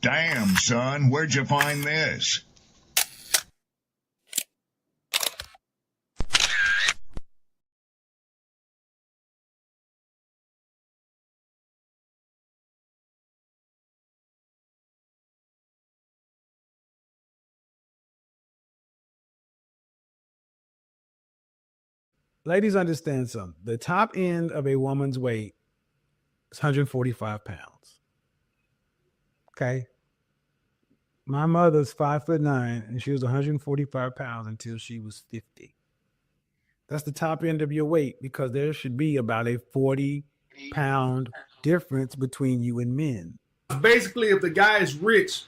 Damn, son, where'd you find this? Ladies, understand something. The top end of a woman's weight is 145 pounds. Okay. My mother's 5'9", and she was 145 pounds until she was 50. That's the top end of your weight, because there should be about a 40-pound difference between you and men. Basically, if the guy is rich,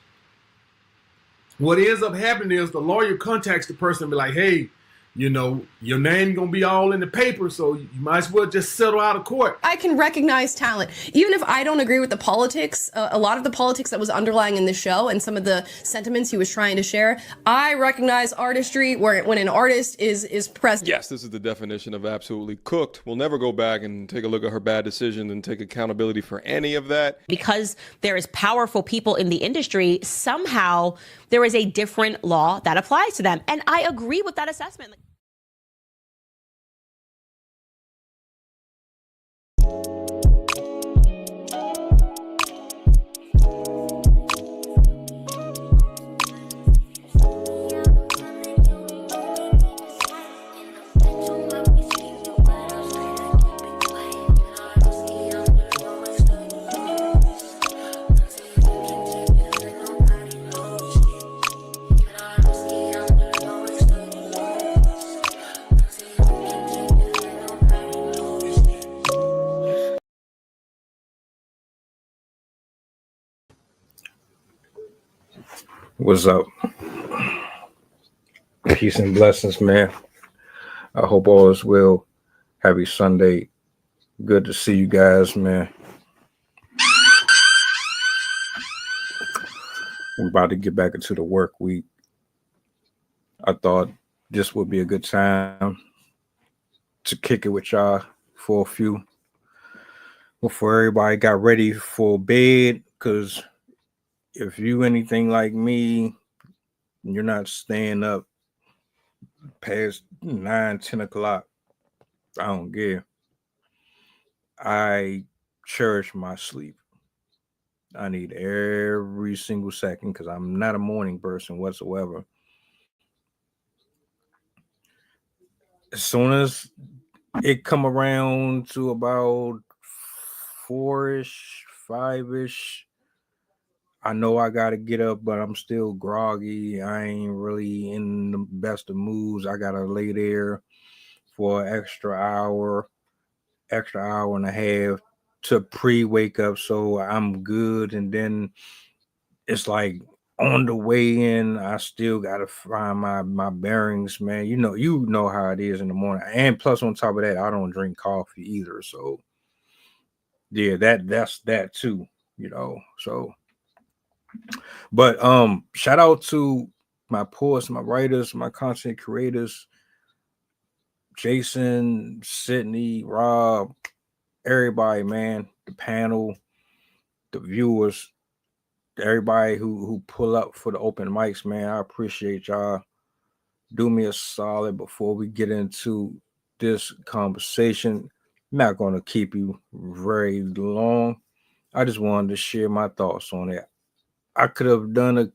what ends up happening is the lawyer contacts the person and be like, hey, you know, your name gonna be all in the paper, so you might as well just settle out of court. I can recognize talent. Even if I don't agree with the politics, a lot of the politics that was underlying in the show and some of the sentiments he was trying to share, I recognize artistry when an artist is present. Yes, this is the definition of absolutely cooked. We'll never go back and take a look at her bad decision and take accountability for any of that. Because there is powerful people in the industry, somehow there is a different law that applies to them. And I agree with that assessment. What's up? Peace and blessings, man. I hope all is well. Happy Sunday. Good to see you guys, man. We're about to get back into the work week. I thought this would be a good time to kick it with y'all for a few before everybody got ready for bed, because if you anything like me, you're not staying up past 9-10 o'clock. I don't care. I cherish my sleep. I need every single second because I'm not a morning person whatsoever. As soon as it come around to about 4-ish, 5-ish, I know I got to get up, but I'm still groggy. I ain't really in the best of moods. I got to lay there for an extra hour and a half to pre-wake up so I'm good. And then it's like on the way in, I still got to find my bearings, man. You know how it is in the morning. And plus on top of that, I don't drink coffee either. So yeah, that's that too, so. But shout out to my poets, my writers, my content creators, Jason, Sydney, Rob, everybody, man, the panel, the viewers, everybody who pull up for the open mics, man. I appreciate y'all. Do me a solid before we get into this conversation. I'm not going to keep you very long. I just wanted to share my thoughts on it. I could have done a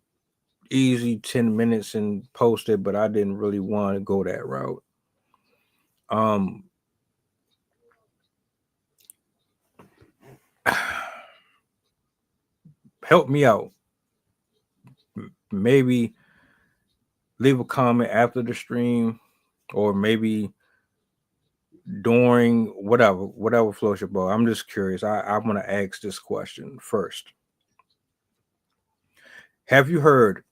easy 10 minutes and posted, but I didn't really want to go that route. Help me out. Maybe leave a comment after the stream, or maybe during whatever floats your boat. I'm just curious. I'm going to ask this question first. Have you heard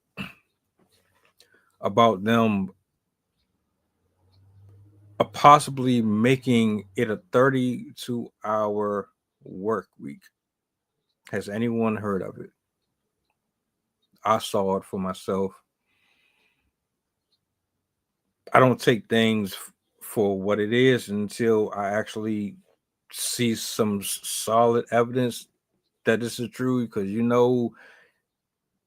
about them possibly making it a 32-hour work week? Has anyone heard of it? I saw it for myself. I don't take things for what it is until I actually see some solid evidence that this is true, because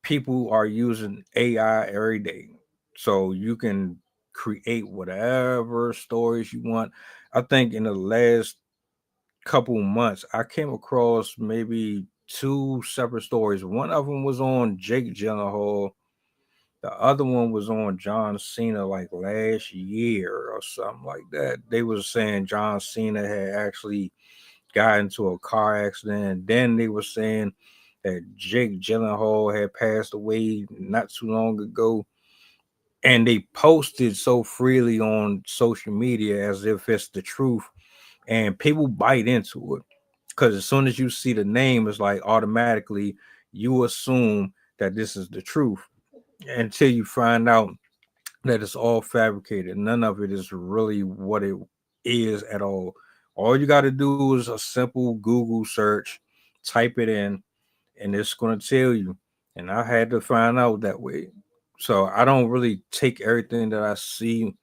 people are using AI every day. So you can create whatever stories you want. I think in the last couple months, I came across maybe 2 separate stories. One of them was on Jake Gyllenhaal. The other one was on John Cena like last year or something like that. They was saying John Cena had actually got into a car accident. And then they were saying that Jake Gyllenhaal had passed away not too long ago. And they posted so freely on social media as if it's the truth. And people bite into it. Because as soon as you see the name, it's like automatically you assume that this is the truth until you find out that it's all fabricated. None of it is really what it is at all. All you got to do is a simple Google search, type it in, and it's going to tell you. And I had to find out that way. So I don't really take everything that I see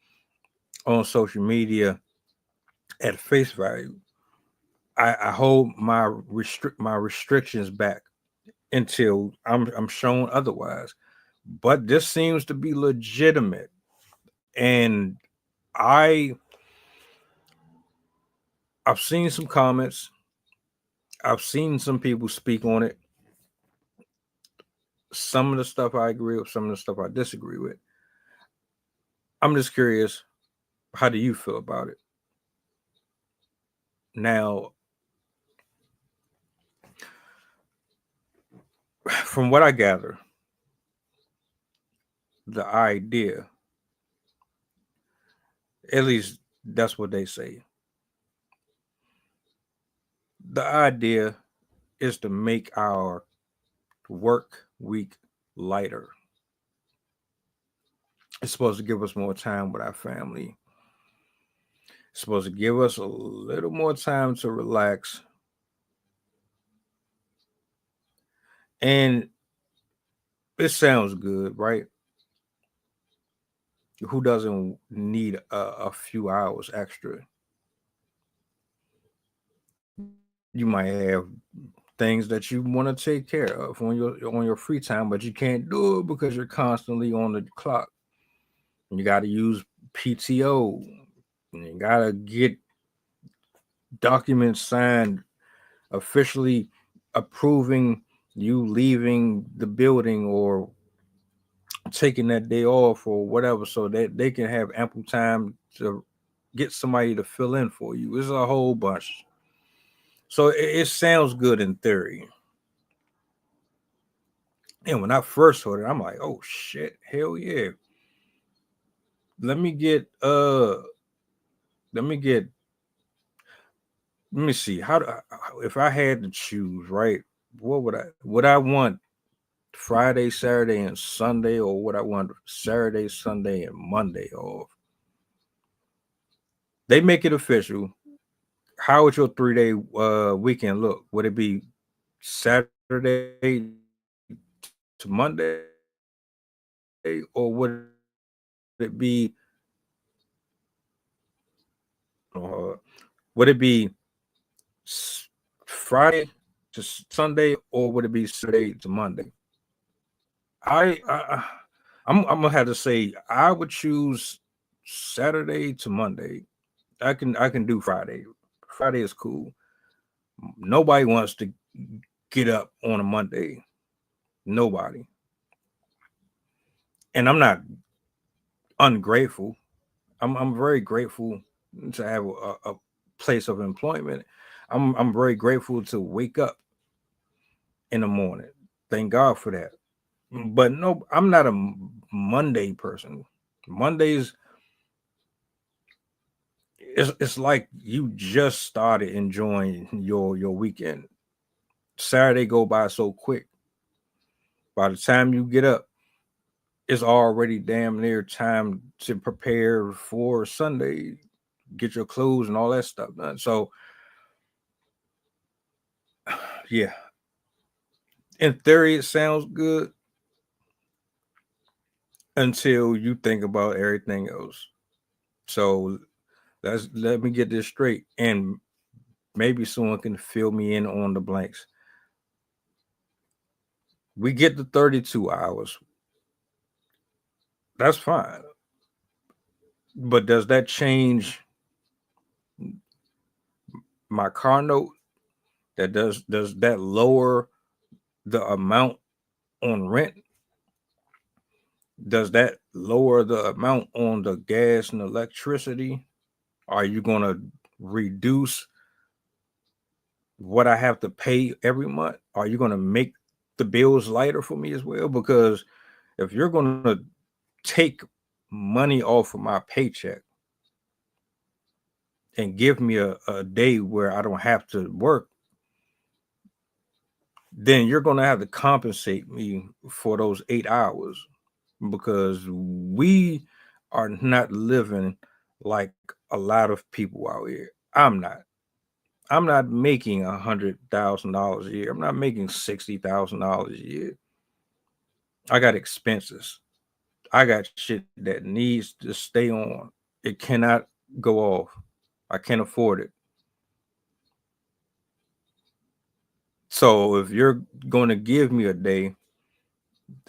on social media at face value. I hold my restrictions back until I'm shown otherwise. But this seems to be legitimate, and I've seen some comments. I've seen some people speak on it. Some of the stuff I agree with, some of the stuff I disagree with. I'm just curious, how do you feel about it? Now, from what I gather, the idea, at least that's what they say, the idea is to make our work week lighter. It's supposed to give us more time with our family. It's supposed to give us a little more time to relax. And it sounds good, right? Who doesn't need a few hours extra? You might have things that you want to take care of on your free time, but you can't do it because you're constantly on the clock. And you got to use PTO. And you got to get documents signed officially approving you leaving the building or taking that day off or whatever, so that they can have ample time to get somebody to fill in for you. It's a whole bunch. So it sounds good in theory. And when I first heard it, I'm like, oh shit, hell yeah. Let me see. If I had to choose, right? What would I want Friday, Saturday, and Sunday, or would I want Saturday, Sunday, and Monday off? They make it official. How would your 3-day weekend look? Would it be Saturday to Monday, or would it be Friday to Sunday, or would it be Saturday to Monday? I'm gonna have to say I would choose Saturday to Monday. I can do Friday. Friday is cool. Nobody wants to get up on a Monday. Nobody. And I'm not ungrateful. I'm very grateful to have a place of employment. I'm very grateful to wake up in the morning. Thank God for that. But no, I'm not a Monday person. Mondays, it's like you just started enjoying your weekend. Saturday go by so quick. By the time you get up, it's already damn near time to prepare for Sunday, get your clothes and all that stuff done. So yeah, in theory, it sounds good until you think about everything else. So let me get this straight, and maybe someone can fill me in on the blanks. We get the 32 hours. That's fine. But does that change my car note? Does that lower the amount on rent? Does that lower the amount on the gas and electricity? Are you going to reduce what I have to pay every month? Are you going to make the bills lighter for me as well? Because if you're going to take money off of my paycheck and give me a day where I don't have to work, then you're going to have to compensate me for those 8 hours, because we are not living like a lot of people out here. I'm not making $100,000 a year. I'm not making $60,000 a year. I got expenses. I got shit that needs to stay on. It cannot go off. I can't afford it. So if you're going to give me a day,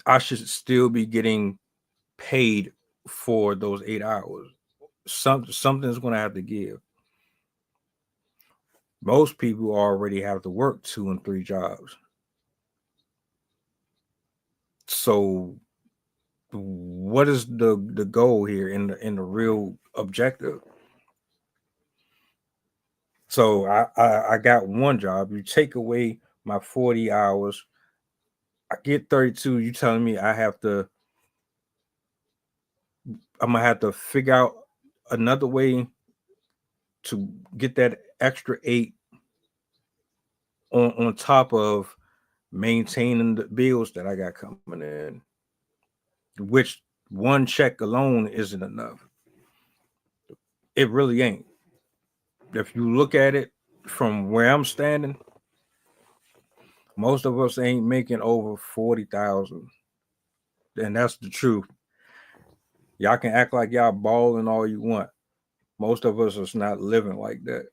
I should still be getting paid for those 8 hours. Something's going to have to give. Most people already have to work 2 and 3 jobs. So what is the goal here in the real objective? So I got one job. You take away my 40 hours, I get 32. You telling me I'm gonna have to figure out another way to get that extra 8 on top of maintaining the bills that I got coming in, which one check alone isn't enough. It really ain't. If you look at it from where I'm standing, most of us ain't making over 40,000. And that's the truth. Y'all can act like y'all balling all you want. Most of us is not living like that.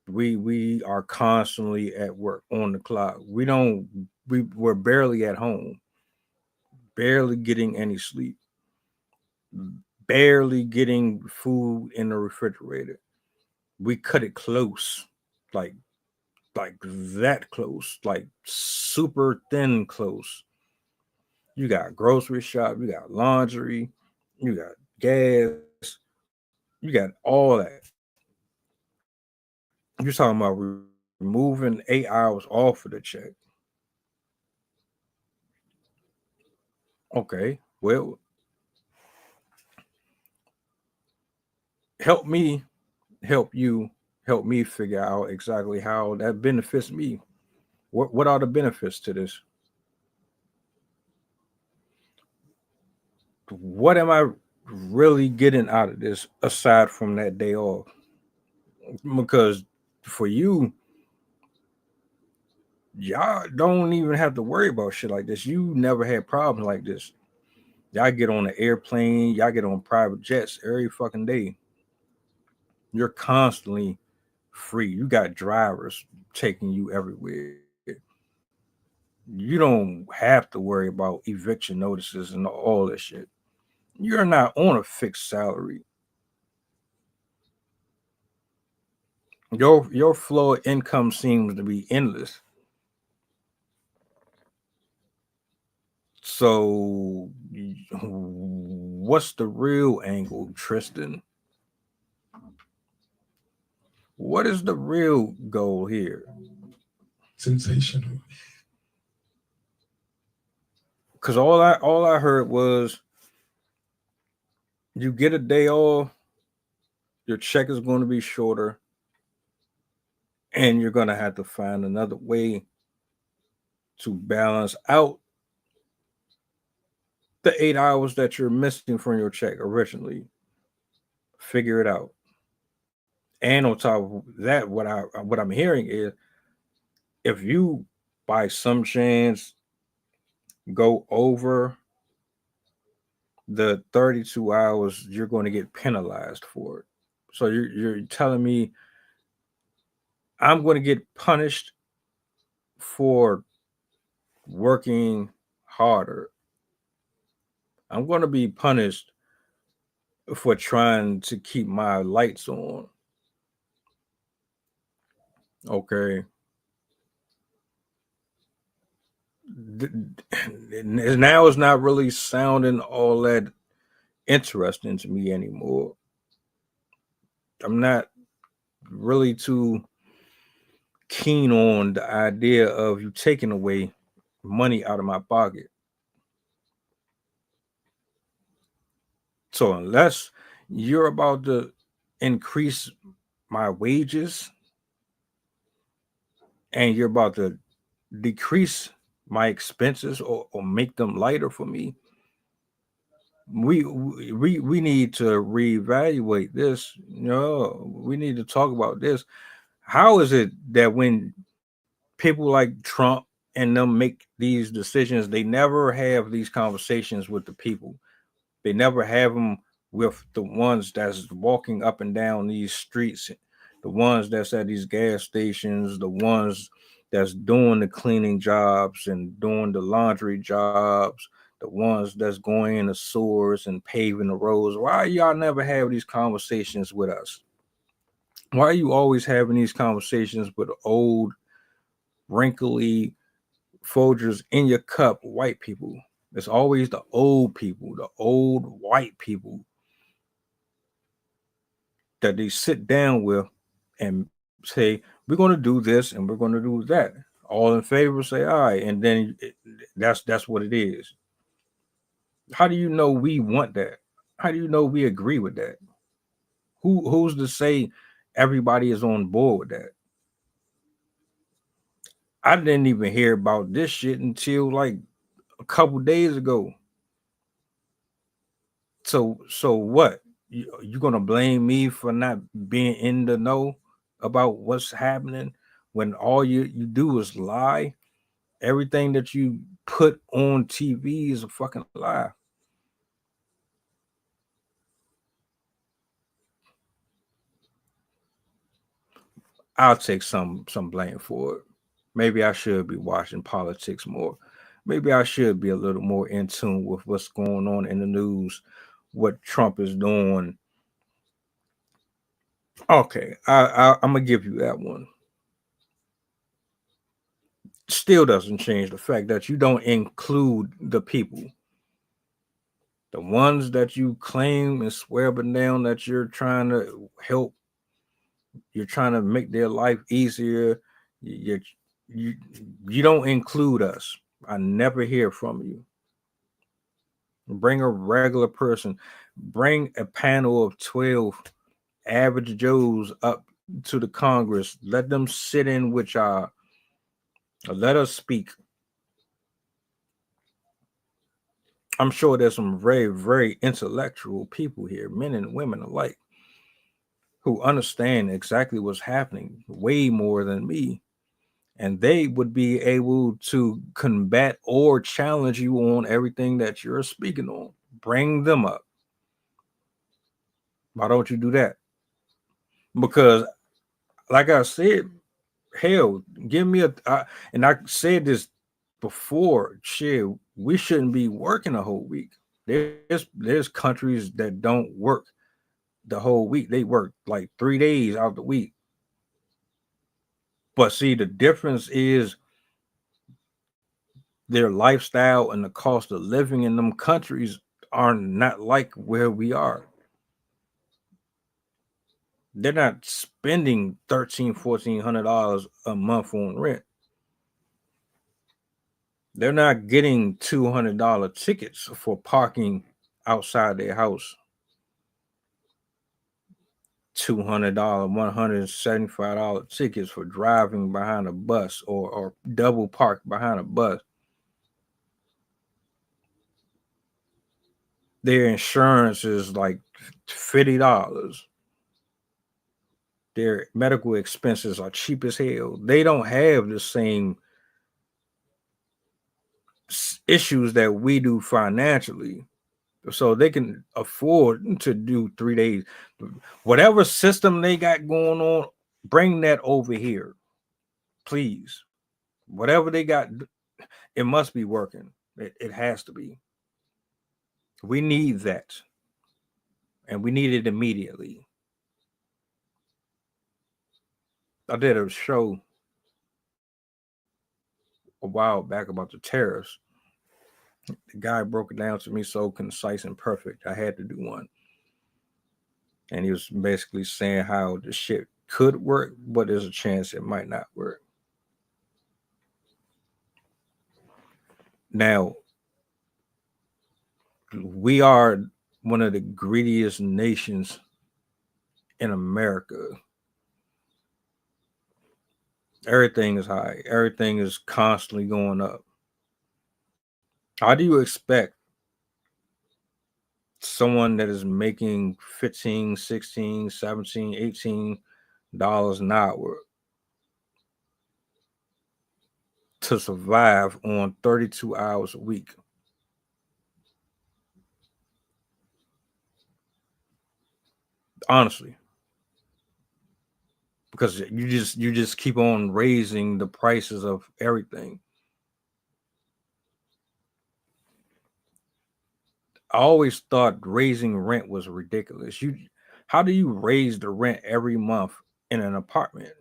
We are constantly at work on the clock. We're barely at home, barely getting any sleep, barely getting food in the refrigerator. We cut it close, like that close, like super thin close. You got grocery shop, you got laundry, you got gas, you got all that. You're talking about removing 8 hours off of the check. Okay, well, help me figure out exactly how that benefits me. What are the benefits to this? What am I really getting out of this aside from that day off? Because for you, y'all don't even have to worry about shit like this. You never had problems like this. Y'all get on an airplane, y'all get on private jets every fucking day. You're constantly free. You got drivers taking you everywhere. You don't have to worry about eviction notices and all that shit. You're not on a fixed salary. Your flow of income seems to be endless. So what's the real angle, Tristan? What is the real goal here? Sensational. Because all I heard was you get a day off, your check is going to be shorter, and you're going to have to find another way to balance out the 8 hours that you're missing from your check originally. Figure it out. And on top of that, what I'm hearing is, if you by some chance go over the 32 hours, you're going to get penalized for it. So you're telling me I'm going to get punished for working harder. I'm going to be punished for trying to keep my lights on. Okay. Now it's not really sounding all that interesting to me anymore. I'm not really too keen on the idea of you taking away money out of my pocket. So unless you're about to increase my wages and you're about to decrease my expenses or make them lighter for me, we need to reevaluate this. We need to talk about this. How is it that when people like Trump and them make these decisions, they never have these conversations with the people? They never have them with the ones that's walking up and down these streets, the ones that's at these gas stations, the ones that's doing the cleaning jobs and doing the laundry jobs, the ones that's going in the sewers and paving the roads. Why y'all never have these conversations with us? Why are you always having these conversations with old, wrinkly, Folgers in your cup white people? It's always the old people, the old white people that they sit down with and say, we're going to do this and we're going to do that. All in favor, say, all right. And then that's what it is. How do you know we want that? How do you know we agree with that? Who's to say everybody is on board with that? I didn't even hear about this shit until like a couple days ago. So what? You gonna blame me for not being in the know about what's happening when all you do is lie? Everything that you put on TV is a fucking lie. I'll take some blame for it. Maybe I should be watching politics more. Maybe I should be a little more in tune with what's going on in the news, what Trump is doing. Okay, I'm gonna give you that one. Still doesn't change the fact that you don't include the people. The ones that you claim and swear up and down that you're trying to help, you're trying to make their life easier. You don't include us. I never hear from you. Bring a regular person. Bring a panel of 12 average Joes up to the Congress. Let them sit in with y'all. Let us speak. I'm sure there's some very, very intellectual people here, men and women alike, who understand exactly what's happening way more than me. And they would be able to combat or challenge you on everything that you're speaking on. Bring them up. Why don't you do that? Because, like I said, hell, give me and I said this before, shit, we shouldn't be working a whole week. There's countries that don't work the whole week. They work like 3 days out the week. But see, the difference is their lifestyle and the cost of living in them countries are not like where we are. They're not spending $1,300-$1,400 a month on rent. They're not getting $200 tickets for parking outside their house. $200, $175 tickets for driving behind a bus or double park behind a bus. Their insurance is like $50. Their medical expenses are cheap as hell. They don't have the same issues that we do financially. So they can afford to do 3 days. Whatever system they got going on, bring that over here, please. Whatever they got, it must be working. It has to be. We need that. And we need it immediately. I did a show a while back about the tariffs. The guy broke it down to me so concise and perfect. I had to do one. And he was basically saying how the shit could work, but there's a chance it might not work. Now, we are one of the greediest nations in America. Everything is high. Everything is constantly going up. How do you expect someone that is making $15, $16, $17, $18 an hour to survive on 32 hours a week? Honestly. Because you just keep on raising the prices of everything. I always thought raising rent was ridiculous. How do you raise the rent every month in an apartment?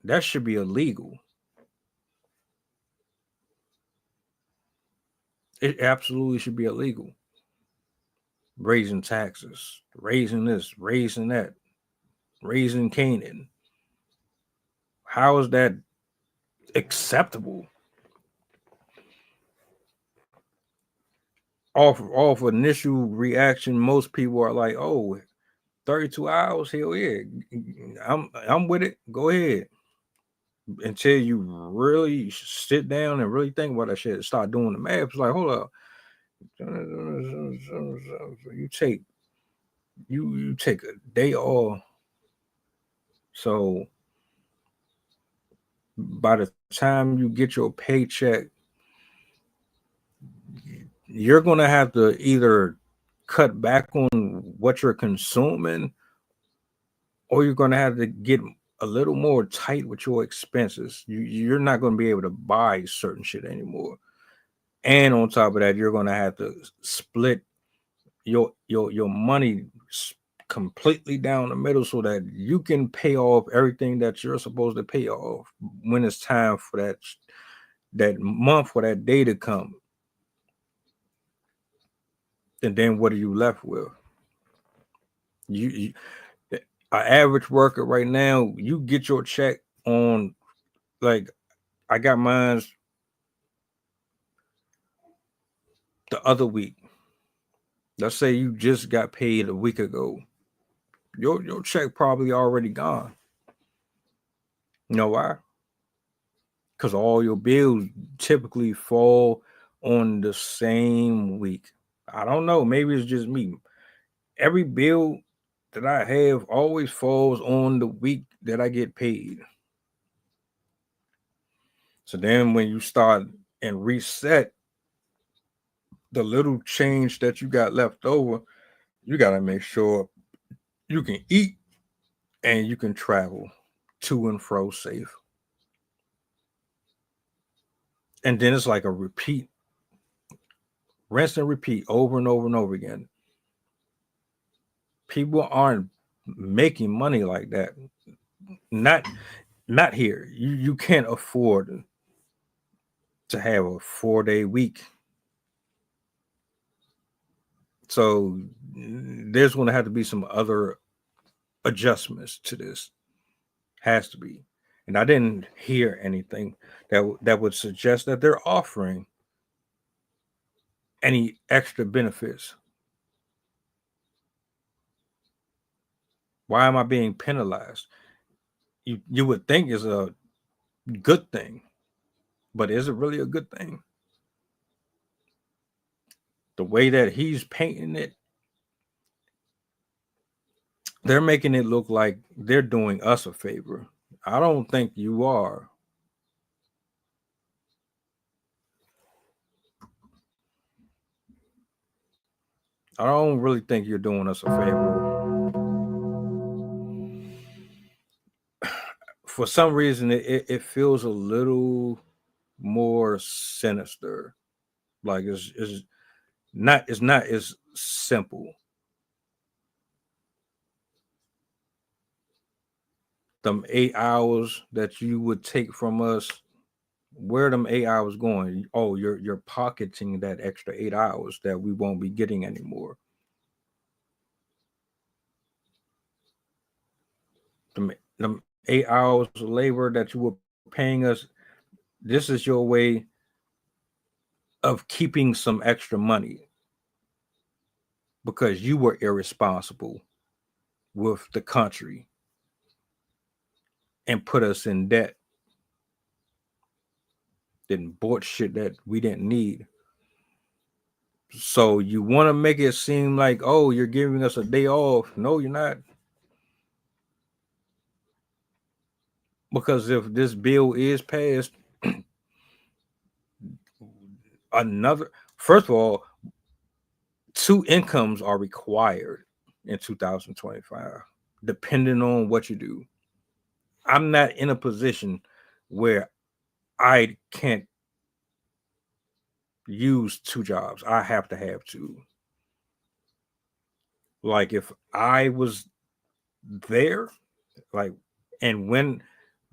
That should be illegal. It absolutely should be illegal. Raising taxes, raising this, raising that, raising Canaan. How is that acceptable? Off initial reaction, most people are like, oh, 32 hours, hell yeah. I'm with it. Go ahead. Until you really sit down and really think about that shit, start doing the math. It's like, hold up. You take a day off. So by the time you get your paycheck, you're going to have to either cut back on what you're consuming, or you're going to have to get a little more tight with your expenses. You're not going to be able to buy certain shit anymore. And on top of that, you're going to have to split your money completely down the middle so that you can pay off everything that you're supposed to pay off when it's time for that month or that day to come. And then what are you left with? You an average worker right now, you get your check on, like, I got mine the other week. Let's say you just got paid a week ago. Your check probably already gone. You know why? Because all your bills typically fall on the same week. I don't know. Maybe it's just me. Every bill that I have always falls on the week that I get paid. So then when you start and reset the little change that you got left over, you got to make sure you can eat and you can travel to and fro safe. And then it's like a repeat, rinse and repeat over and over and over again. People aren't making money like that. Not here. You can't afford to have a 4-day week. So there's going to have to be some other adjustments to this. Has to be. And I didn't hear anything that would suggest that they're offering any extra benefits. Why am I being penalized? You would think is a good thing, but is it really a good thing? The way that he's painting it, they're making it look like they're doing us a favor. I don't think you are. I don't really think you're doing us a favor. for some reason it feels a little more sinister. Like it's not as simple. Them 8 hours that you would take from us, where them 8 hours going? Oh, you're pocketing that extra 8 hours that we won't be getting anymore. Them 8 hours of labor that you were paying us, this is your way of keeping some extra money because you were irresponsible with the country and put us in debt. Then bought shit that we didn't need. So you want to make it seem like, oh, you're giving us a day off. No, you're not. Because if this bill is passed, first of all, 2 incomes are required in 2025, depending on what you do. I'm not in a position where I can't use 2 jobs. I have to have 2. Like if I was there, like, and when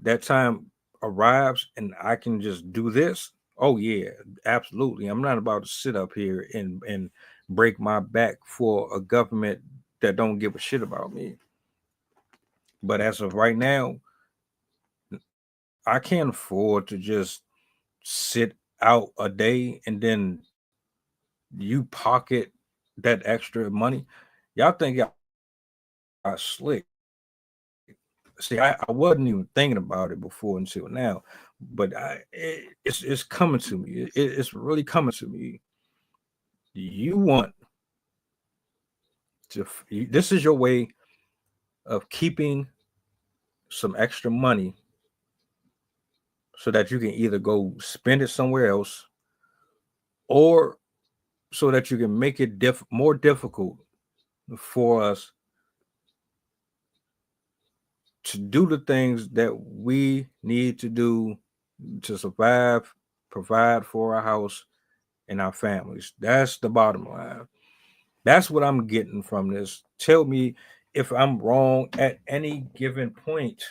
that time arrives and I can just do this, oh yeah, absolutely. I'm not about to sit up here and break my back for a government that don't give a shit about me. But as of right now, I can't afford to just sit out a day and then you pocket that extra money. Y'all think y'all are slick. See, I wasn't even thinking about it before until now, but it's coming to me. It's really coming to me. You want to, this is your way of keeping some extra money so that you can either go spend it somewhere else or so that you can make it more difficult for us to do the things that we need to do to survive, provide for our house and our families. That's the bottom line. That's what I'm getting from this. Tell me if I'm wrong at any given point.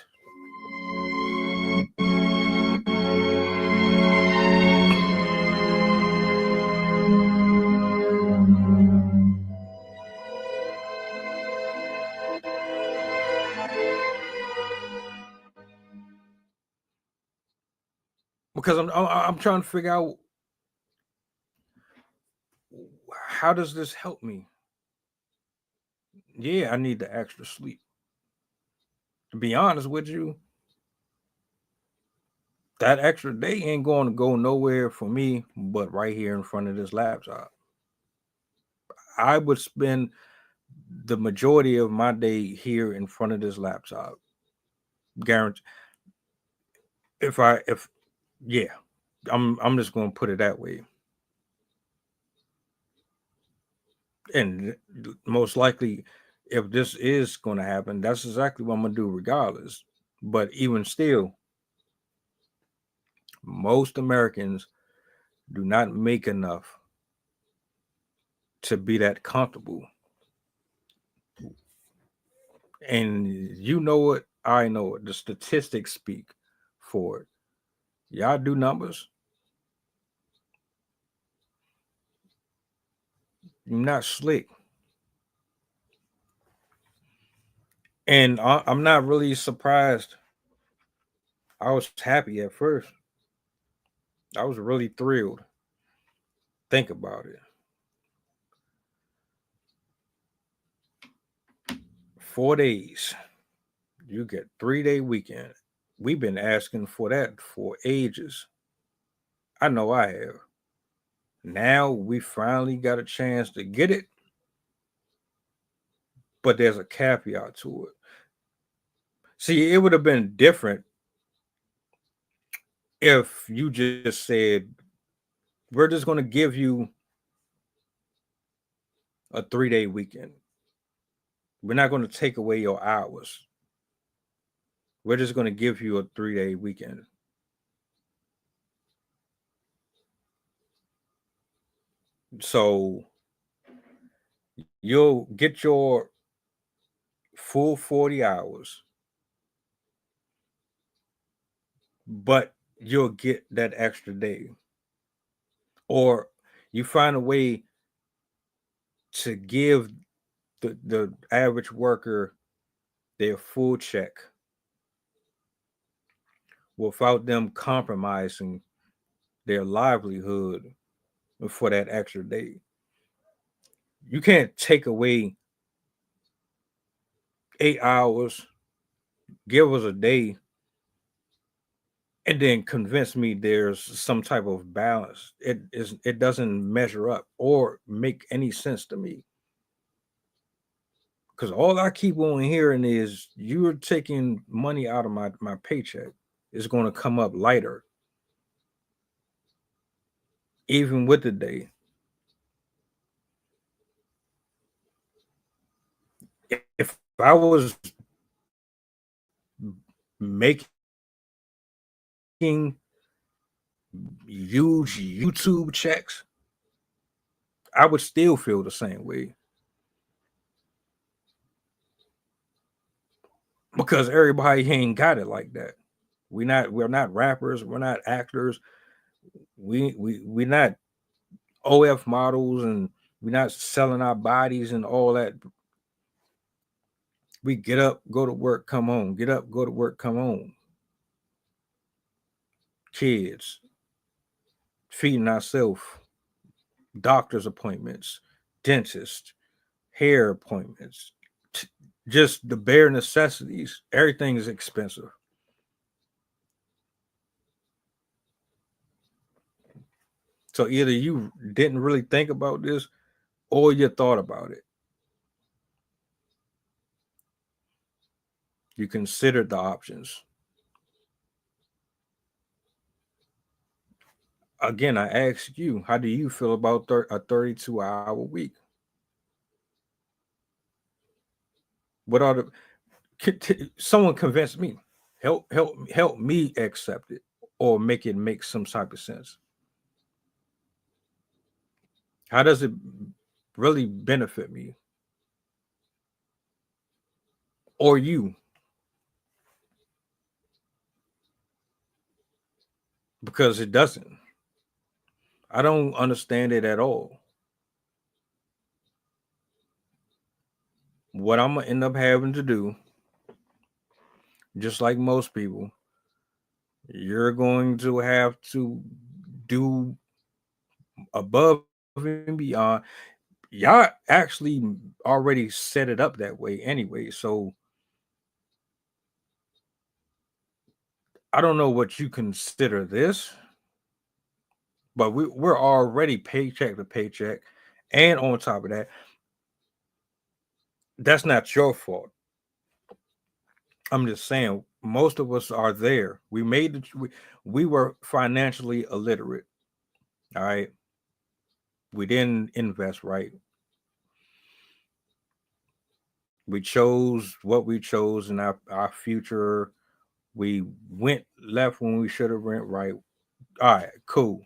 Because I'm trying to figure out, how does this help me? Yeah, I need the extra sleep. To be honest with you, that extra day ain't going to go nowhere for me but right here in front of this laptop. I would spend the majority of my day here in front of this laptop. Guarantee. Yeah, I'm just going to put it that way. And most likely, if this is going to happen, that's exactly what I'm going to do regardless. But even still, most Americans do not make enough to be that comfortable. And you know it, I know it. The statistics speak for it. Y'all do numbers. You're not slick. And I'm not really surprised. I was happy at first. I was really thrilled. Think about it. 4 days. You get 3-day weekend. We've been asking for that for ages. I know I have. Now we finally got a chance to get it. But there's a caveat to it. See, it would have been different if you just said, we're just going to give you a 3-day weekend. We're not going to take away your hours. We're just going to give you a 3-day weekend. So you'll get your full 40 hours, but you'll get that extra day. Or you find a way to give the average worker their full check without them compromising their livelihood for that extra day. You can't take away 8 hours, give us a day, and then convince me there's some type of balance. It doesn't measure up or make any sense to me. Because all I keep on hearing is you're taking money out of my paycheck. It's going to come up lighter, even with the day. If I was making huge YouTube checks, I would still feel the same way. Because everybody ain't got it like that. We're not rappers, we're not actors, we're not OF models, and we're not selling our bodies and all that. We get up, go to work, come home. Get up, go to work, come home. Kids, feeding ourselves, doctor's appointments, dentist, hair appointments, just the bare necessities. Everything is expensive. So either you didn't really think about this or you thought about it. You considered the options. Again, I ask you, how do you feel about a 32-hour week? What are the someone convince me, help me accept it or make it make some type of sense. How does it really benefit me or you? Because it doesn't. I don't understand it at all. What I'm gonna end up having to do, just like most people, you're going to have to do above and beyond. Y'all actually already set it up that way anyway. So I don't know what you consider this, but we're already paycheck to paycheck. And on top of that, that's not your fault. I'm just saying, most of us are there. We were financially illiterate. All right. We didn't invest right. We chose what we chose in our future. We went left when we should have went right. All right, cool.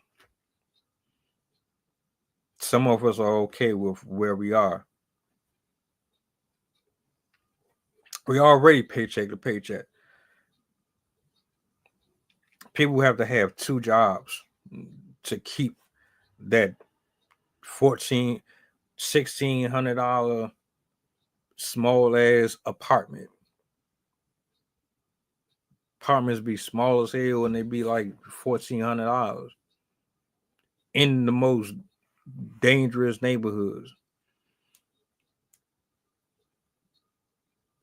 Some of us are okay with where we are. We already paycheck to paycheck. People have to have 2 jobs to keep that $1,600 small ass apartment. Apartments be small as hell and they be like $1,400 in the most dangerous neighborhoods.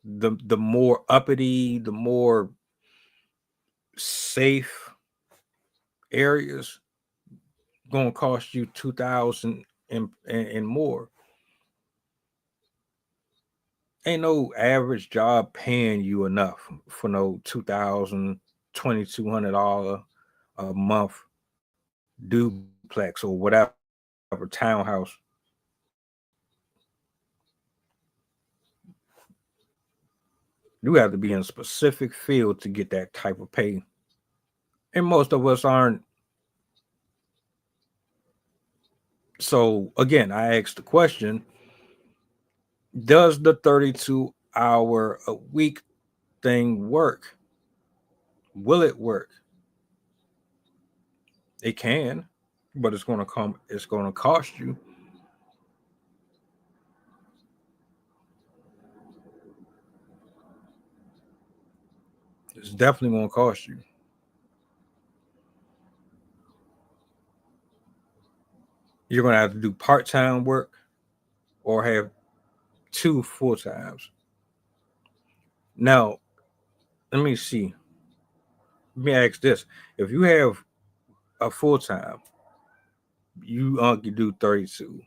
The more uppity, the more safe areas gonna cost you $2,000 and more. Ain't no average job paying you enough for no $2,000, $2,200 a month duplex or whatever townhouse. You have to be in a specific field to get that type of pay. And most of us aren't. So again, I asked the question, does the 32-hour a week thing work? Will it work? It can, but it's going to cost you. It's definitely going to cost you. You're going to have to do part-time work or have 2 full-times. Now, let me see. Let me ask this. If you have a full-time, you can do 32,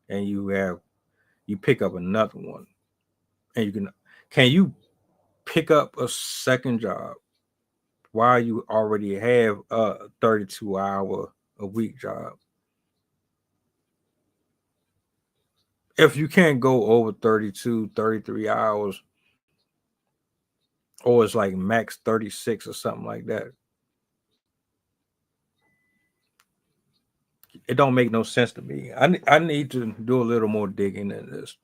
and you pick up another one, and can you pick up a second job while you already have a 32-hour a week job? If you can't go over 32, 33 hours, or it's like max 36 or something like that, it don't make no sense to me. I need to do a little more digging in this.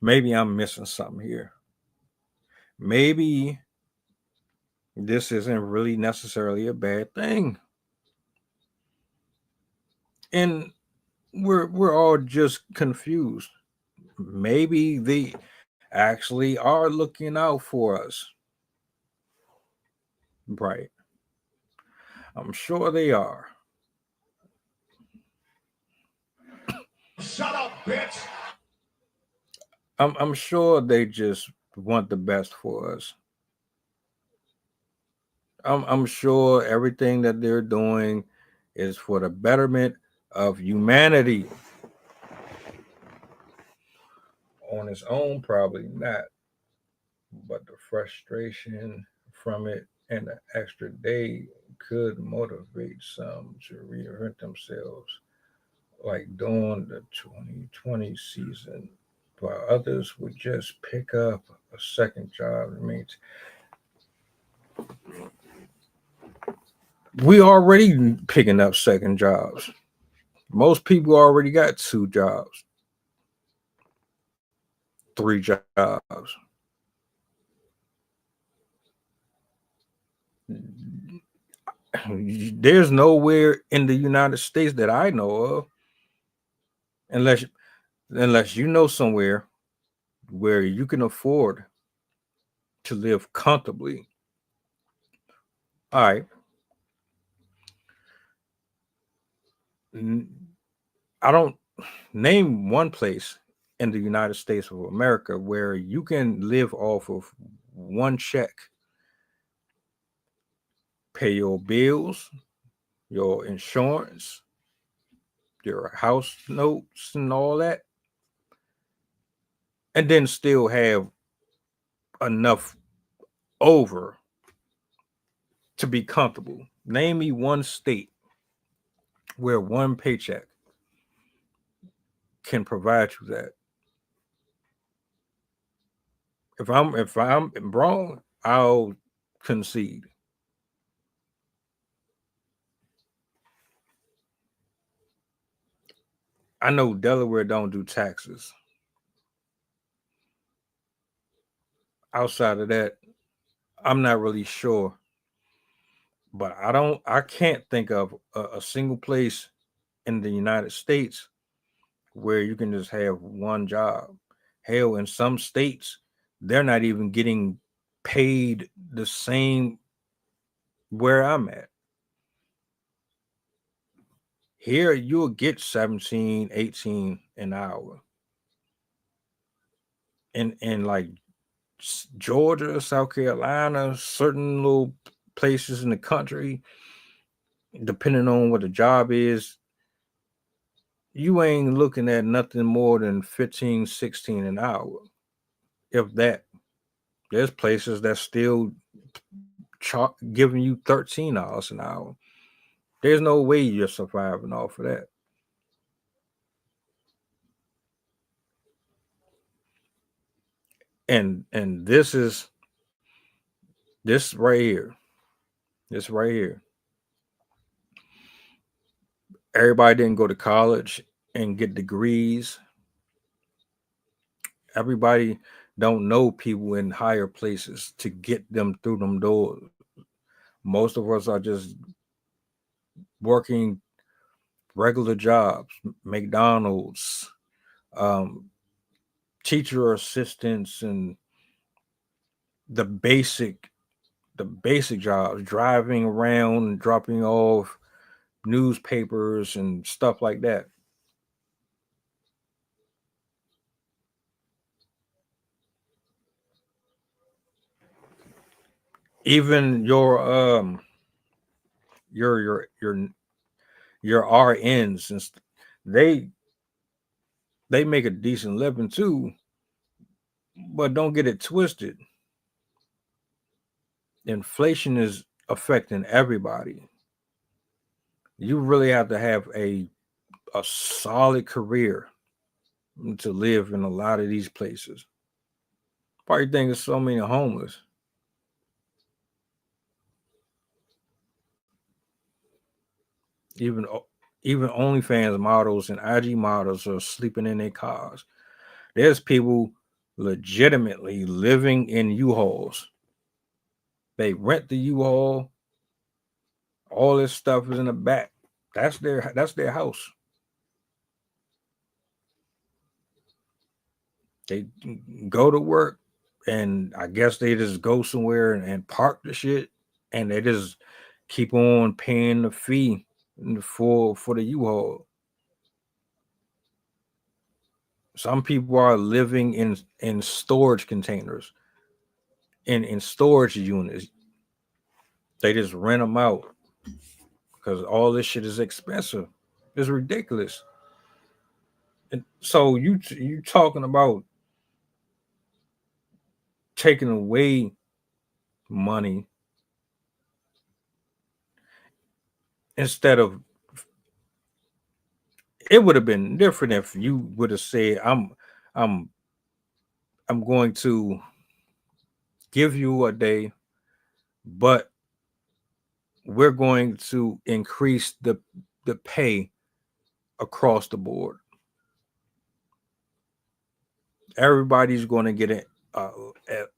Maybe I'm missing something here. Maybe this isn't really necessarily a bad thing. And we're all just confused. Maybe they actually are looking out for us. Right. I'm sure they are. Shut up, bitch. I'm sure they just want the best for us. I'm sure everything that they're doing is for the betterment of humanity. On its own, probably not. But the frustration from it and the extra day could motivate some to reinvent themselves, like during the 2020 season, while others would just pick up a second job. I mean, we already picking up second jobs. Most people already got 2 jobs, 3 jobs. There's nowhere in the United States that I know of, unless you know somewhere where you can afford to live comfortably. All right. I don't name one place in the United States of America where you can live off of one check, pay your bills, your insurance, your house notes, and all that, and then still have enough over to be comfortable. Name me one state where one paycheck can provide you that. If I'm wrong, I'll concede. I know Delaware don't do taxes. Outside of that, I'm not really sure. But I can't think of a single place in the United States where you can just have one job. Hell, in some states, they're not even getting paid the same where I'm at. Here, you'll get 17, 18 an hour. In like Georgia, South Carolina, certain little places in the country, depending on what the job is, you ain't looking at nothing more than 15, 16 an hour. If that. There's places that still giving you $13 an hour. There's no way you're surviving off of that. and this right here. This right here. Everybody didn't go to college and get degrees. Everybody don't know people in higher places to get them through them doors. Most of us are just working regular jobs, McDonald's, teacher assistants, and the basic jobs, driving around and dropping off newspapers and stuff like that. Even your RNs, and they make a decent living too, but don't get it twisted. Inflation is affecting everybody. You really have to have a solid career to live in a lot of these places. Why do you think there's so many homeless? Even OnlyFans models and IG models are sleeping in their cars. There's people legitimately living in U-Hauls. They rent the U-Haul. All this stuff is in the back. That's their house. They go to work, and I guess they just go somewhere and park the shit, and they just keep on paying the fee for the U-Haul. Some people are living in storage containers, in storage units. They just rent them out because all this shit is expensive. It's ridiculous. And so you talking about taking away money instead of, it would have been different if you would have said, I'm going to give you a day, but we're going to increase the pay across the board. Everybody's going to get a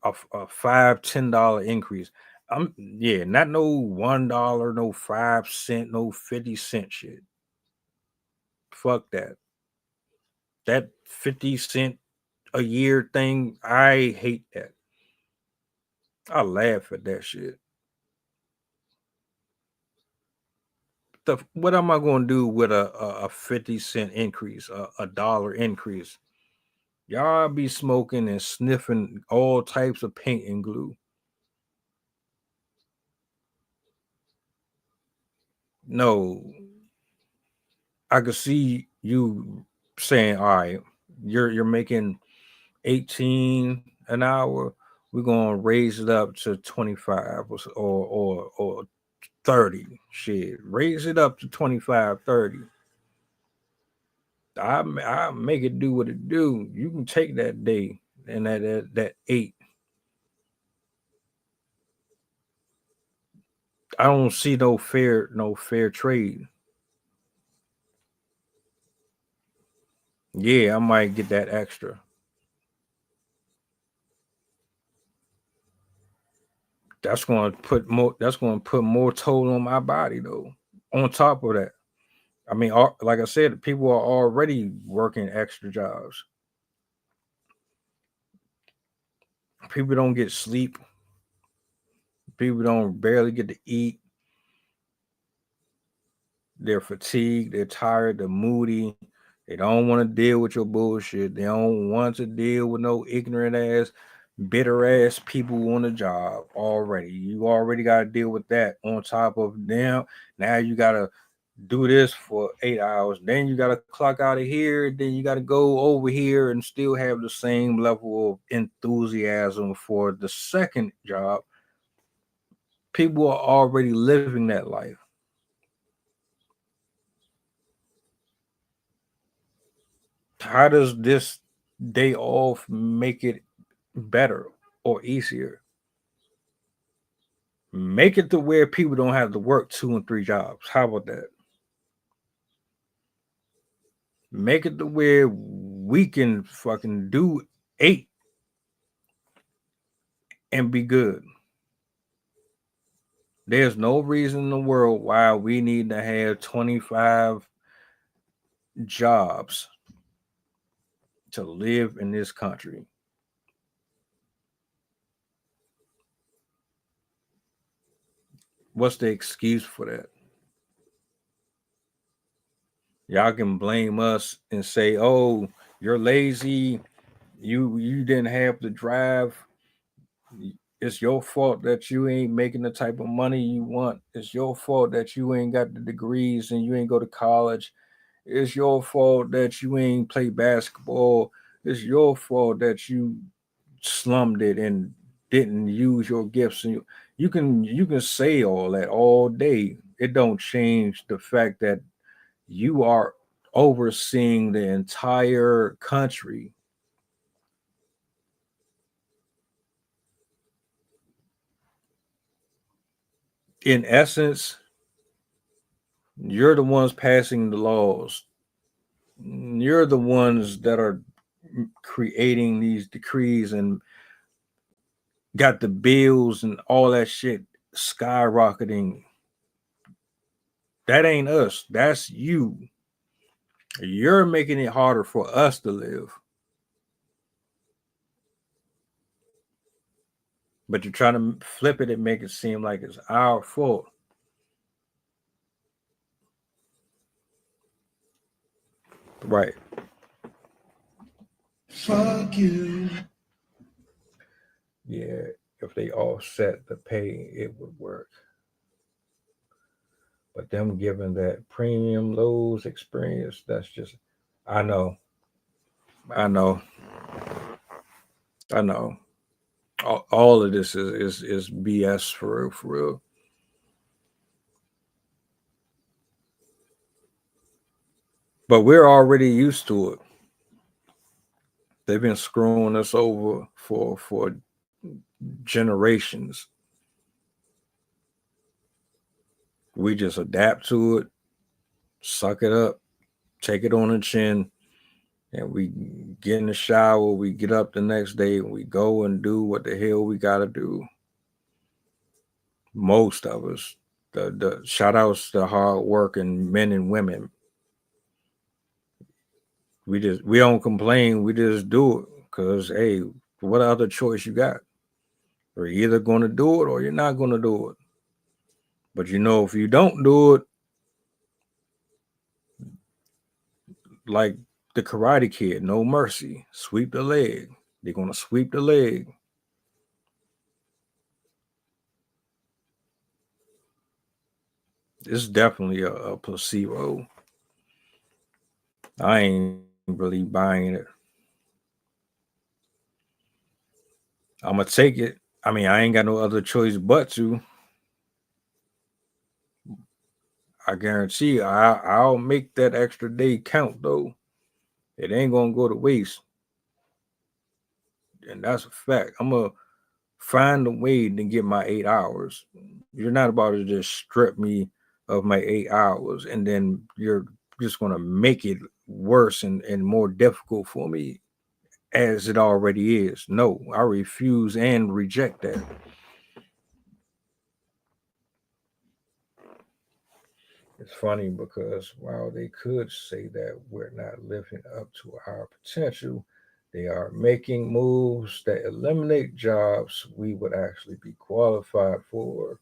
$5-10 increase. Not no $1, no 5 cent, no 50 cent shit. Fuck that. That 50 cent a year thing, I hate that. I laugh at that shit. What am I going to do with a 50 cent increase, a dollar increase? Y'all be smoking and sniffing all types of paint and glue. No, I could see you saying, all right, you're making 18 an hour. We're gonna raise it up to 25 or 30. Shit, raise it up to 25, 30. I make it do what it do. You can take that day and that 8. I don't see no fair trade. Yeah, I might get that extra. That's going to put more toll on my body though. On top of that, I mean, like I said, people are already working extra jobs. People don't get sleep. People don't barely get to eat. They're fatigued. They're tired. They're moody. They don't want to deal with your bullshit. They don't want to deal with no ignorant ass, bitter ass people on the job already. You already got to deal with that on top of them. Now you got to do this for 8 hours. Then you got to clock out of here. Then you got to go over here and still have the same level of enthusiasm for the second job. People are already living that life. How does this day off make it better or easier. Make it to where people don't have to work 2 and 3 jobs. How about that? Make it to where we can fucking do 8 and be good. There's no reason in the world why we need to have 25 jobs to live in this country. What's the excuse for that? Y'all can blame us and say, oh, you're lazy. You didn't have the drive. It's your fault that you ain't making the type of money you want. It's your fault that you ain't got the degrees and you ain't go to college. It's your fault that you ain't play basketball. It's your fault that you slummed it and didn't use your gifts. And you can say all that all day. It don't change the fact that you are overseeing the entire country. In essence, you're the ones passing the laws. You're the ones that are creating these decrees and got the bills and all that shit skyrocketing. That ain't us. That's you. You're making it harder for us to live. But you're trying to flip it and make it seem like it's our fault. Right. Fuck you. Yeah, if they offset the pay, it would work. But them giving that premium lows experience, that's just, I know. All of this is BS for real. But we're already used to it. They've been screwing us over for generations. We just adapt to it, suck it up, take it on the chin, and we get in the shower, we get up the next day, and we go and do what the hell we gotta do. Most of us. The shout outs to hard working men and women. We don't complain, we just do it. Because hey, what other choice you got? You're either gonna do it or you're not gonna do it. But you know, if you don't do it, like the Karate Kid, no mercy, sweep the leg. They're gonna sweep the leg. It's definitely a placebo. I ain't really buying it. I'm gonna take it. I mean, I ain't got no other choice but to. I guarantee you, I'll make that extra day count though. It ain't gonna go to waste. And that's a fact. I'm gonna find a way to get my 8 hours. You're not about to just strip me of my 8 hours and then you're just gonna make it worse and more difficult for me as it already is. No, I refuse and reject that. It's funny because while they could say that we're not living up to our potential, they are making moves that eliminate jobs we would actually be qualified for.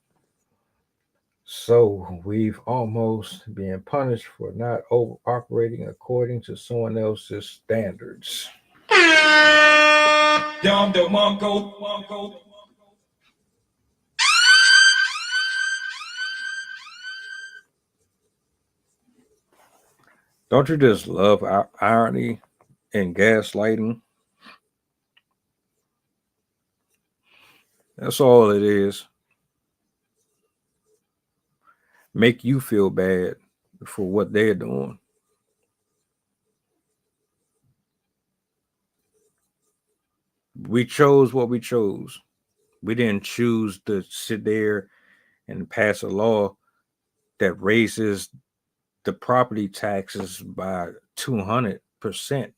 So we've almost been punished for not operating according to someone else's standards. Don't you just love irony and gaslighting? That's all it is. Make you feel bad for what they're doing. We chose what we chose. We didn't choose to sit there and pass a law that raises the property taxes by 200%.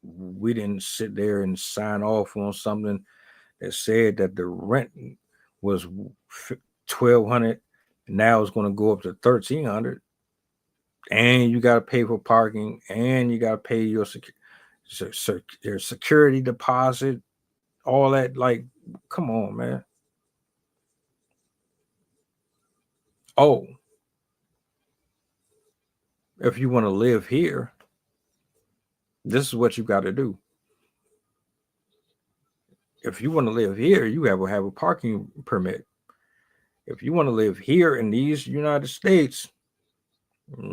We didn't sit there and sign off on something that said that the rent was $1,200, and now it's going to go up to $1,300, and you got to pay for parking, and you got to pay your security deposit, all that. Like, come on, man. Oh, if you want to live here, this is what you got to do. If you want to live here, you have to have a parking permit. If you want to live here in these United States,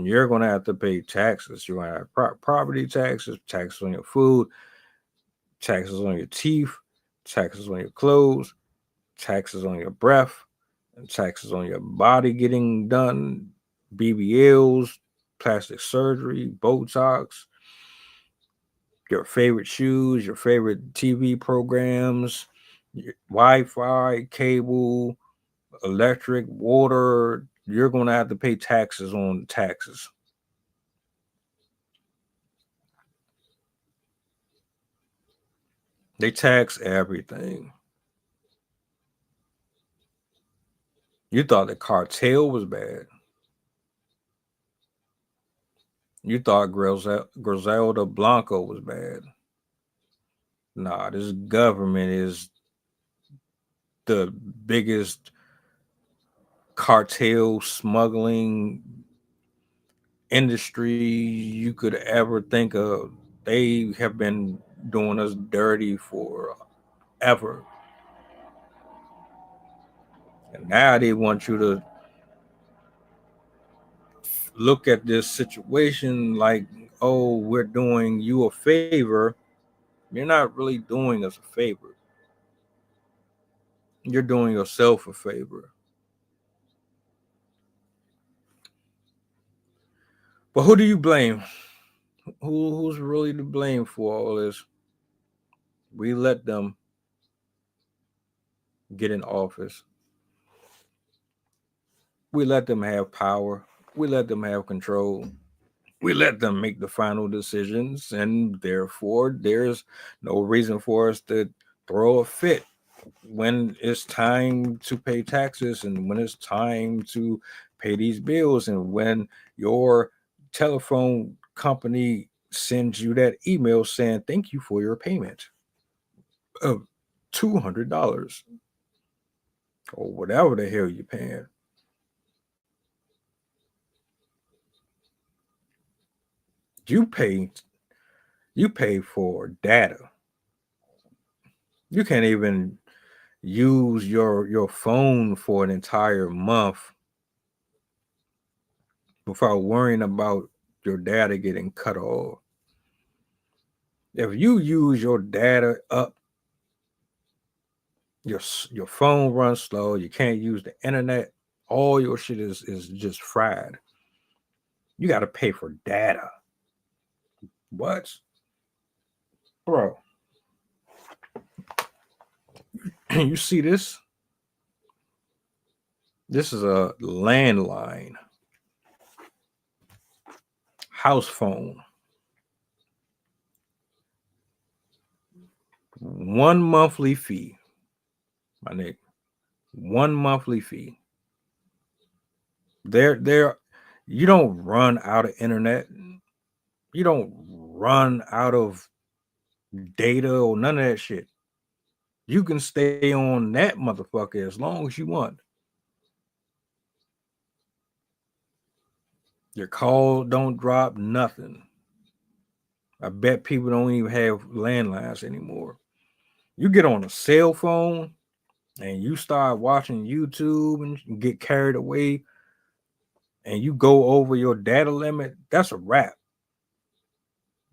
you're going to have to pay taxes. You're going to have property taxes, taxes on your food, taxes on your teeth, taxes on your clothes, taxes on your breath, and taxes on your body getting done, BBLs, plastic surgery, Botox, your favorite shoes, your favorite TV programs, your Wi-Fi, cable, electric, water. You're going to have to pay taxes on taxes. They tax everything. You thought the cartel was bad. You thought Griselda Blanco was bad. Nah, this government is the biggest cartel smuggling industry you could ever think of. They have been doing us dirty forever. And now they want you to look at this situation like, oh, we're doing you a favor. You're not really doing us a favor. You're doing yourself a favor. But who do you blame? Who's really to blame for all this? We let them get in office. We let them have power. We let them have control. We let them make the final decisions, and therefore there's no reason for us to throw a fit when it's time to pay taxes and when it's time to pay these bills and when your telephone company sends you that email saying thank you for your payment of $200 or whatever the hell you're paying. You pay for data. You can't even use your phone for an entire month without worrying about your data getting cut off. If you use your data up, your phone runs slow, you can't use the internet, all your shit is just fried. You got to pay for data. What? Bro. You see this? This is a landline. House phone. One monthly fee. My nigga. One monthly fee. There, you don't run out of internet. You don't run out of data or none of that shit. You can stay on that motherfucker as long as you want. Your call don't drop, nothing. I bet people don't even have landlines anymore. You get on a cell phone and you start watching YouTube and get carried away and you go over your data limit, that's a wrap.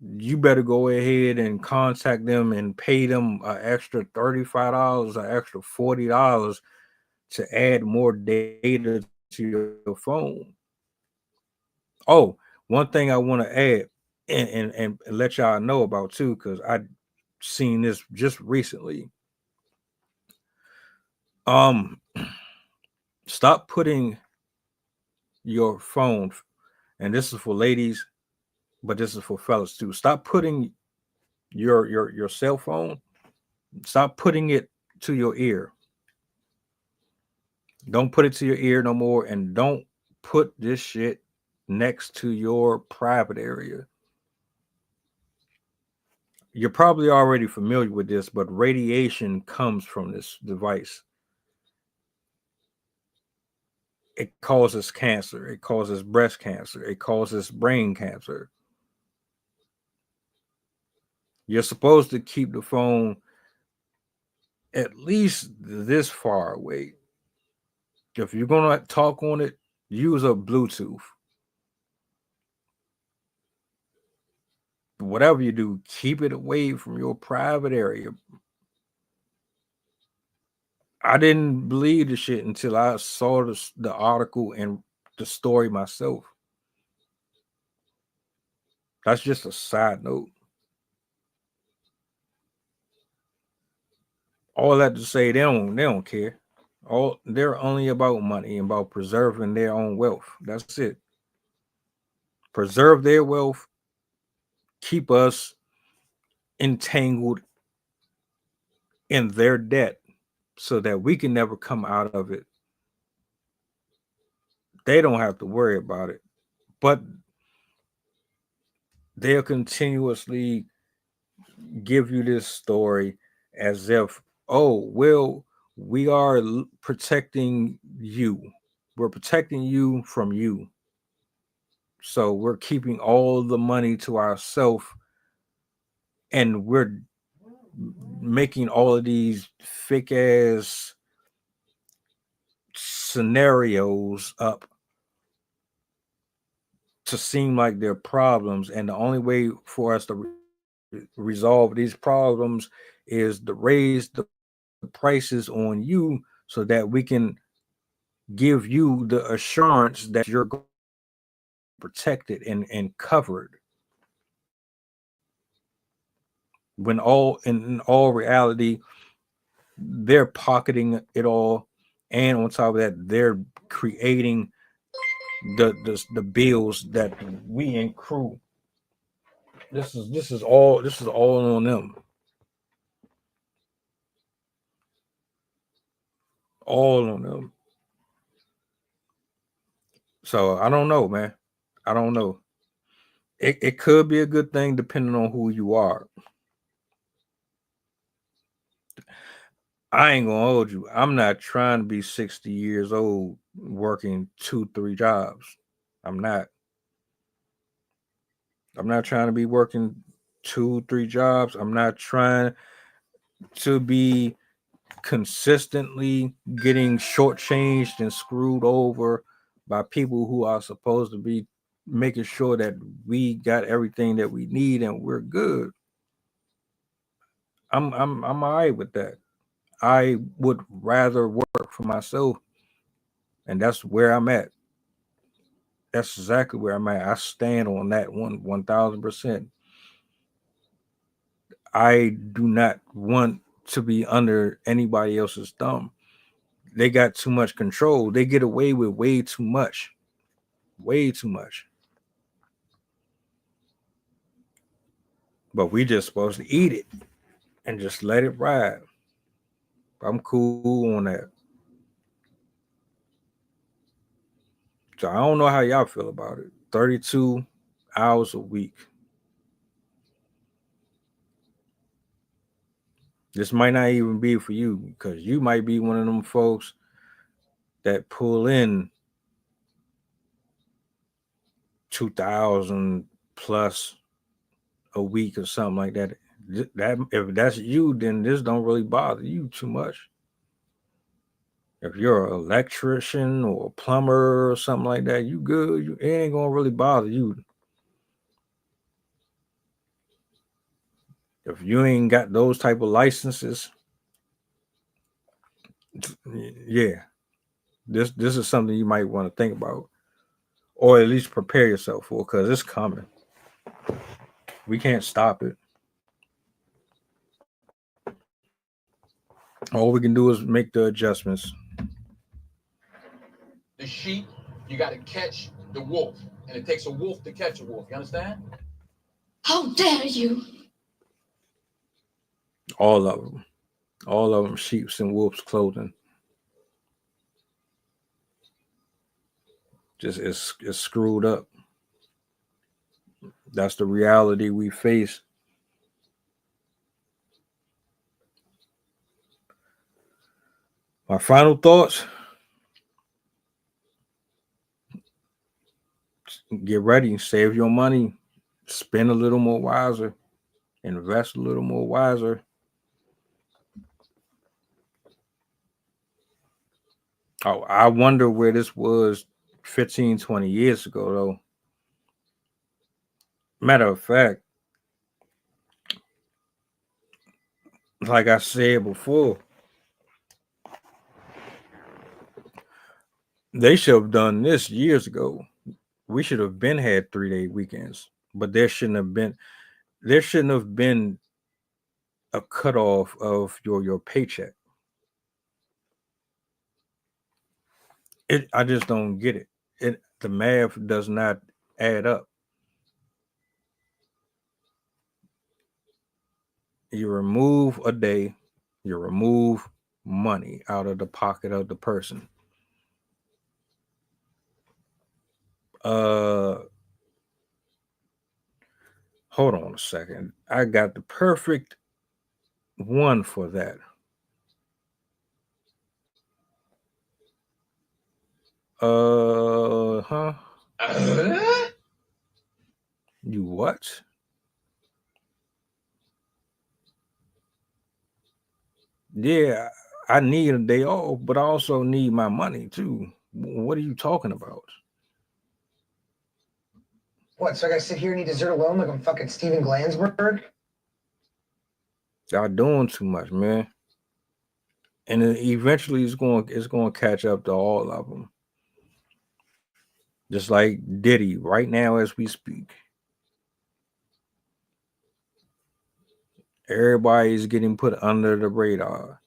You better go ahead and contact them and pay them an extra $35, an extra $40 to add more data to your phone. Oh, one thing I want to add and let y'all know about too, because seen this just recently. Stop putting your phone, and this is for ladies, but this is for fellas too. Stop putting your cell phone, stop putting it to your ear. Don't put it to your ear no more, and don't put this shit next to your private area. You're probably already familiar with this, but radiation comes from this device. It causes cancer. It causes breast cancer. It causes brain cancer. You're supposed to keep the phone at least this far away. If you're going to talk on it, use a Bluetooth. Whatever you do, keep it away from your private area. I didn't believe the shit until I saw the article and the story myself. That's just a side note. All that to say, they don't care. They're only about money and about preserving their own wealth. That's it. Preserve their wealth, keep us entangled in their debt so that we can never come out of it. They don't have to worry about it, but they'll continuously give you this story as if, oh, well, we are protecting you. We're protecting you from you. So we're keeping all the money to ourselves, and we're making all of these fake ass scenarios up to seem like they're problems. And the only way for us to resolve these problems is to raise the prices on you so that we can give you the assurance that you're protected and covered. When in all reality, they're pocketing it all, and on top of that, they're creating the bills that we accrue. This is all on them. All on them. So I don't know, man. I don't know. It could be a good thing depending on who you are. I ain't gonna hold you. I'm not trying to be 60 years old working 2-3 jobs. I'm not trying to be working 2-3 jobs. I'm not trying to be consistently getting shortchanged and screwed over by people who are supposed to be making sure that we got everything that we need and we're good. I'm all right with that. I would rather work for myself, and that's where I'm at. That's exactly where I'm at. I stand on that 1,000%. I do not want to be under anybody else's thumb. They got too much control. They get away with way too much. Way too much. But we just supposed to eat it and just let it ride. I'm cool on that. So I don't know how y'all feel about it. 32 hours a week. This might not even be for you, because you might be one of them folks that pull in 2,000 plus a week or something like that. If that's you, then this don't really bother you too much. If you're an electrician or a plumber or something like that, you good. It ain't gonna really bother you. If you ain't got those type of licenses, yeah, this is something you might want to think about, or at least prepare yourself for, because it's coming. We can't stop it. All we can do is make the adjustments. The sheep, you got to catch the wolf. And it takes a wolf to catch a wolf. You understand? How dare you? All of them. All of them, sheep's and wolf's clothing. Just it's screwed up. That's the reality we face. My final thoughts. Get ready, save your money, spend a little more wiser, invest a little more wiser. Oh, I wonder where this was 15, 20 years ago, though. Matter of fact, like I said before, they should have done this years ago. We should have been had 3-day weekends, but there shouldn't have been a cutoff of your paycheck. I just don't get it. The math does not add up. You remove a day, you remove money out of the pocket of the person. Hold on a second. I got the perfect one for that. You what? Yeah, I need a day off, but I also need my money too. What are you talking about? What, so I gotta sit here and eat dessert alone like I'm fucking Steven Glansberg? Y'all doing too much, man. And then eventually it's going to catch up to all of them. Just like Diddy right now as we speak. Everybody's getting put under the radar.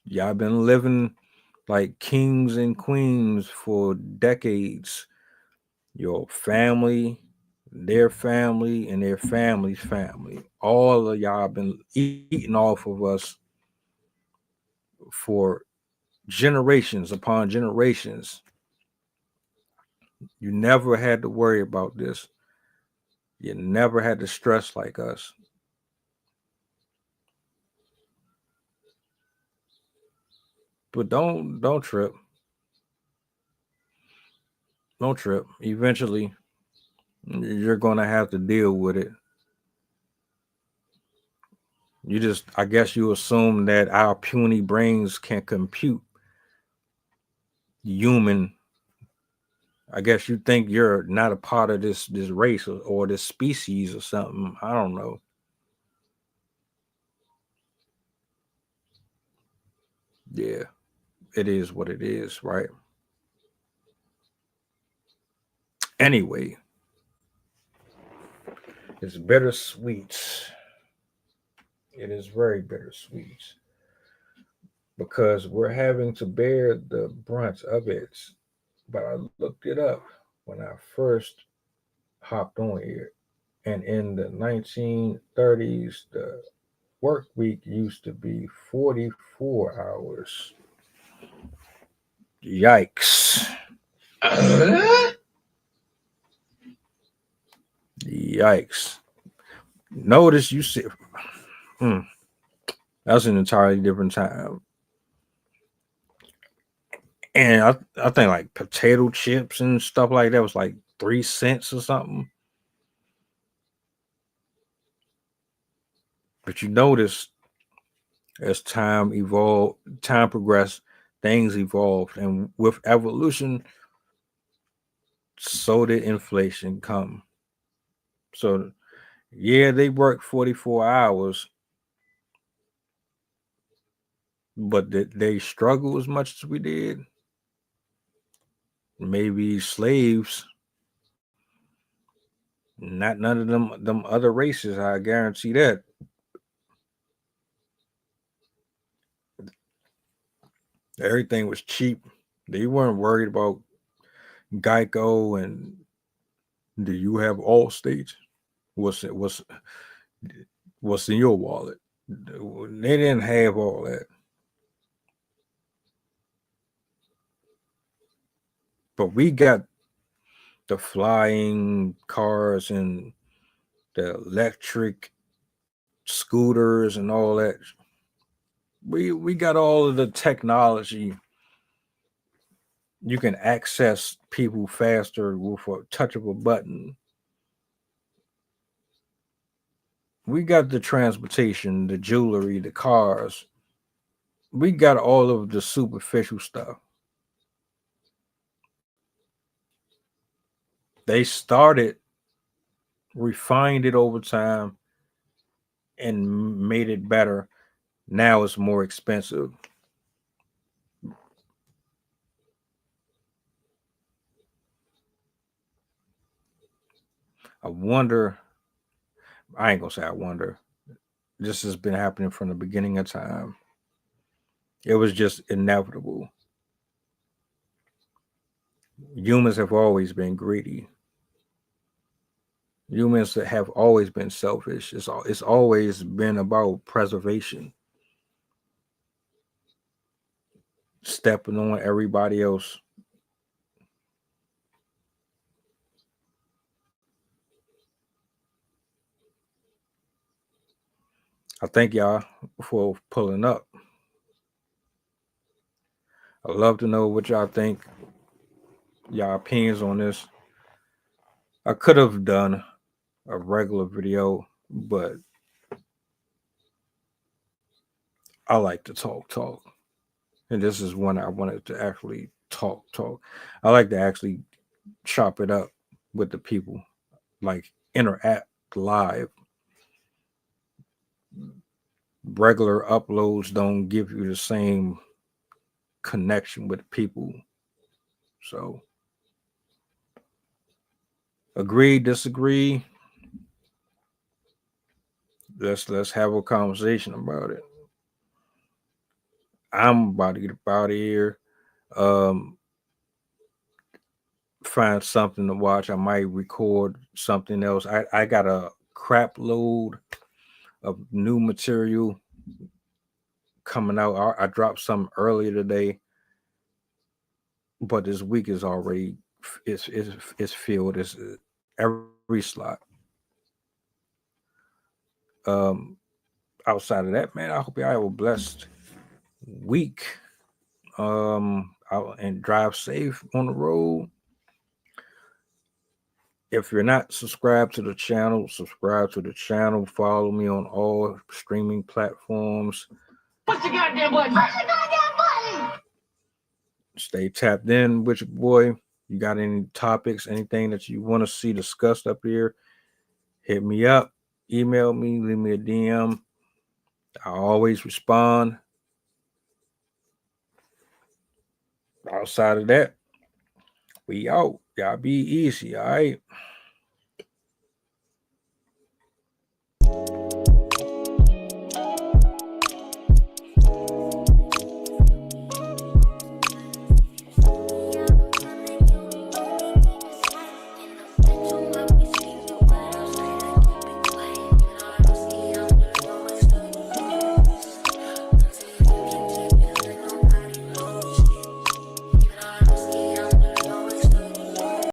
Y'all been living like kings and queens for decades. Your family, their family, and their family's family. All of y'all been eating off of us for generations upon generations. You never had to worry about this. You never had to stress like us. But don't trip. Don't trip. Eventually, you're going to have to deal with it. I guess you assume that our puny brains can compute human. I guess you think you're not a part of this race or this species or something. I don't know. Yeah, it is what it is, right? Anyway, it's bittersweet. It is very bittersweet because we're having to bear the brunt of it. But I looked it up when I first hopped on here. And in the 1930s, the work week used to be 44 hours. Yikes. Yikes. Notice you see, that's an entirely different time. And I think like potato chips and stuff like that was like 3 cents or something. But you notice as time progressed, things evolved. And with evolution, so did inflation come. So, yeah, they worked 44 hours. But did they struggle as much as we did? Maybe slaves. Not none of them other races, I guarantee that. Everything was cheap. They weren't worried about Geico and do you have all states? What's in your wallet? They didn't have all that. But we got the flying cars and the electric scooters and all that. We got all of the technology. You can access people faster with a touch of a button. We got the transportation, the jewelry, the cars. We got all of the superficial stuff. They refined it over time, and made it better. Now it's more expensive. I wonder, I ain't gonna say I wonder. This has been happening from the beginning of time. It was just inevitable. Humans have always been greedy. Humans have always been selfish. It's always been about preservation. Stepping on everybody else. I thank y'all for pulling up. I'd love to know what y'all think, y'all opinions on this. I could have done a regular video, but I like to talk. And this is one I wanted to actually talk. I like to actually chop it up with the people, like interact live. Regular uploads don't give you the same connection with people. So agree, disagree. Let's have a conversation about it. I'm about to get up out of here. Find something to watch. I might record something else. I got a crap load of new material coming out. I dropped some earlier today, but this week is already it's filled. It's every slot. Outside of that, man, I hope y'all have a blessed week. Out and drive safe on the road. If you're not subscribed to the channel, subscribe to the channel. Follow me on all streaming platforms. Push the goddamn button. Push the goddamn button. Stay tapped in with your boy. You got any topics, anything that you want to see discussed up here, hit me up, email me, leave me a DM. I always respond. Outside of that, we out. Y'all be easy, all right?